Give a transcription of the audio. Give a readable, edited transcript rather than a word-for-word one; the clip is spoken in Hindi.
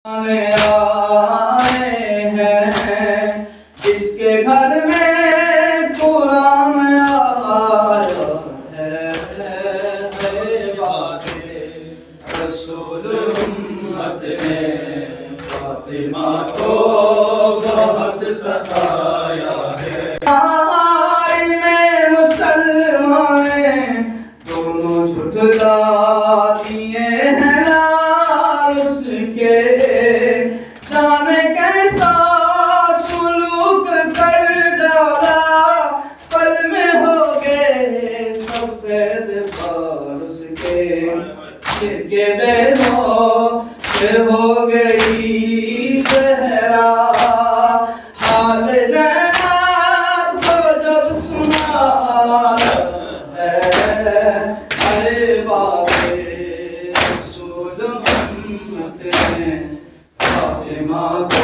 आए हैं जिसके घर में कुरान आया है बाते रसूल उम्मत ने फातिमा को बहुत सताया है। में मुसलमान दोनों झुठला दिए हैं उसके, जाने कैसा सुलूक कर डाला, पल में हो गए सफेद फारस के बैलों से हो गई जहरा। हाल ज़ैनब को जब सुना है अरे बाबे रसूल उम्मत ने फातिमा को